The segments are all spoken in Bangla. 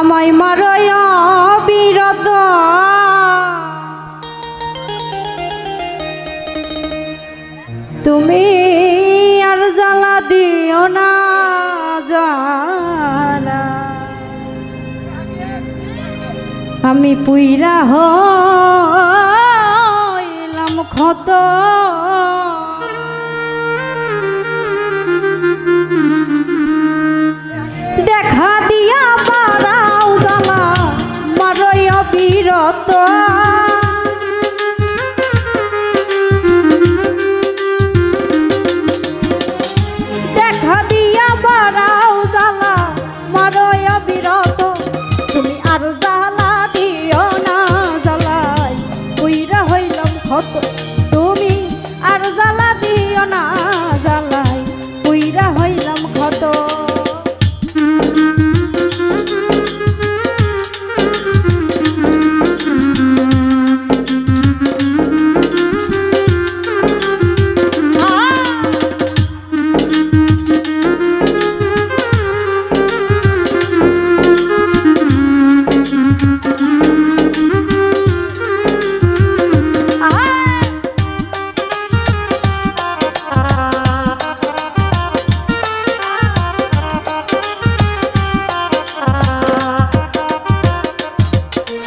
আমায় মারয় বিরত তুমি আর জ্বালা দিও না জ্বালা আমি পুইরা হইলাম ক্ষত দেখা দিয়া বাড়াও জ্বালা মারয় বিরত দেখা দিয়া বাড়াও জ্বালা মারয় বিরত তুমি আর জ্বালা দিও না জ্বালাই পুইরা হইলাম ক্ষত তুমি আর জ্বালা দিও না জ্বালাই পুইরা হইলাম ক্ষত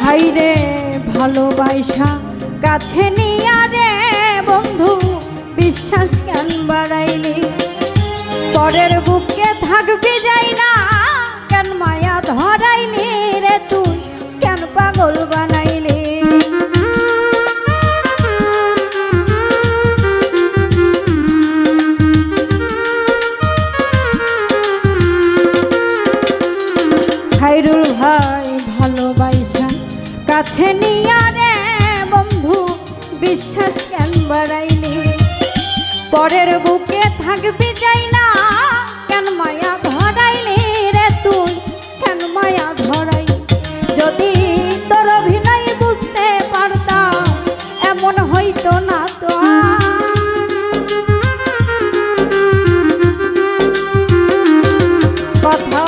হাইরে ভালোবাসা কাছে নিয়া রে বন্ধু বিশ্বাস কেন বাড়াইলি পরের বুকে থাকবি যাই না কেন মায়া ধরাইলি রে তুই কেন পাগল বানাইলি খাইরুল ভাই ভালোবাসা কাছে নিয়া রে বন্ধু বিশ্বাস কেন বাড়াইলি পরের বুকে থাকবি যাই না কেন মায়া ধরাইলি রে তুই কেন মায়া ধরাই যদি তোর অভিনয় বুঝতে পারতাম এমন হইতো না তো কথা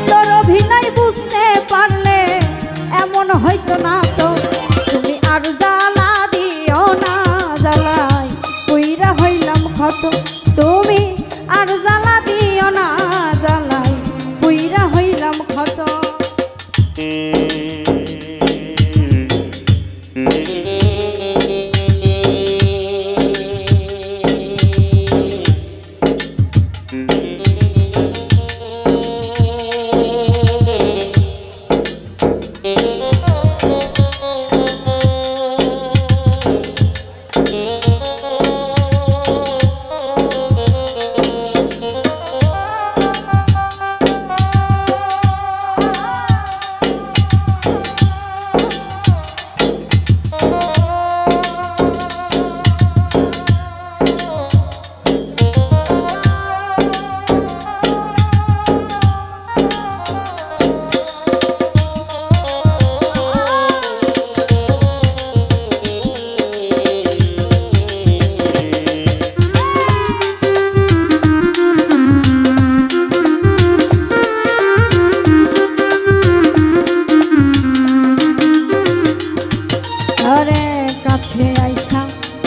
তোর অভিনয় বুঝতে পারলে এমন হইতো না তো তুমি আর জ্বালা দিও না জ্বালাই পুইরা হইলাম ক্ষত তুমি আর জ্বালা দিও না জ্বালাই পুইরা হইলাম ক্ষত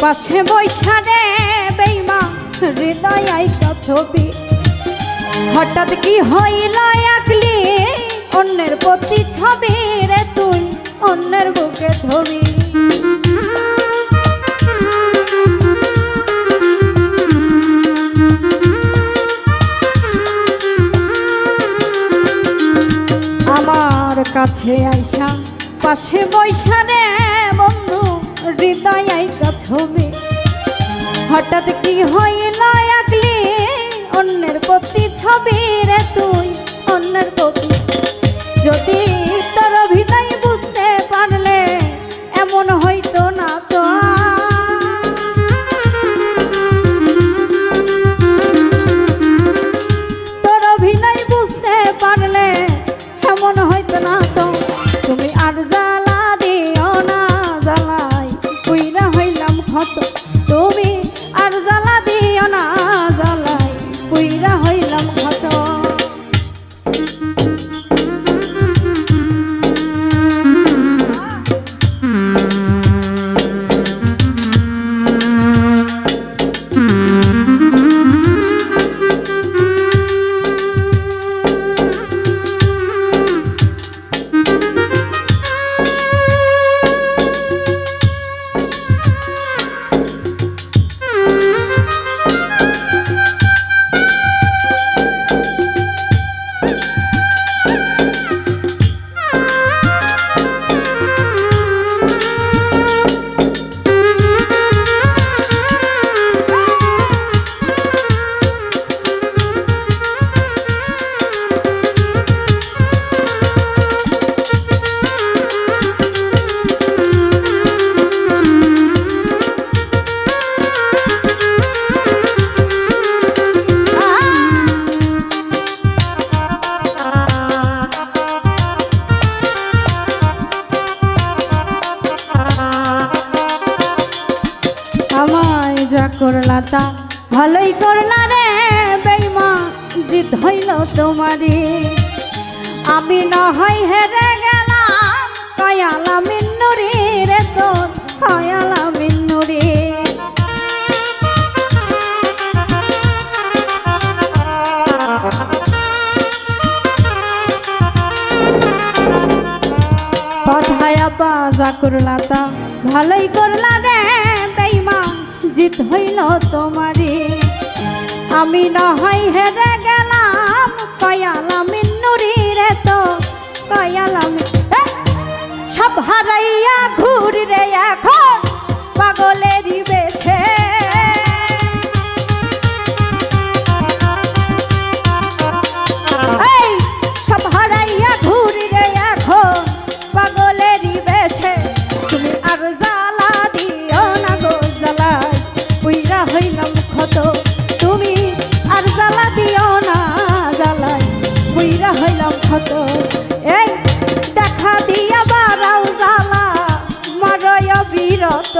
পাশে বৈশা রে বেইমা হৃদয় আইকা ছবি হঠাৎ কি হইল একলি অন্যের প্রতি ছবি রে তুই অন্যের বুকে ছবি আমার কাছে আইসা পাশে বৈশা রে বন্ধু হৃদয় আইকা ছবি হঠাৎ কি হইল একলি অন্যের প্রতি ছবি রে তুই অন্যের প্রতি যদি তোর অভিনয় বুঝতে পারলে এমন হইতো না তো তোর অভিনয় বুঝতে পারলে এমন হইতো না তো তুমি আর জ্বালা দিও না জ্বালাই পুইরা হইলাম ক্ষত তুমি আর জ্বালা দিও না জ্বালাই পুইরা হইলাম ক্ষত করলা রে বেঈমান জিত হইল তোমারে আমি না হয় হেরে গেলাম কয়ালা মিন্নুরি রে তোর কয়ালা মিন্নুরি কথায় আপা যা করলা তা ভালোই করলা রে বেঈমান জিত হইল তোমারে আমি না হয় হেরে গেলাম কয়ালা মিন্নুরি রে তো কয়ালা সব হারাইয়া ঘুরি রে এখন পাগলেরই বেশে এই সব হারাইয়া ঘুরি রে এখন পাগলেরই বেশে তুমি আর জ্বালা দিও না গো জ্বালাই পুইরা হইলাম ক্ষত তুমি আর জ্বালা দিও না জ্বালাই পুইরা হইলাম ক্ষত এই দেখা দিয়া বারাও জ্বালা মারয় বিরত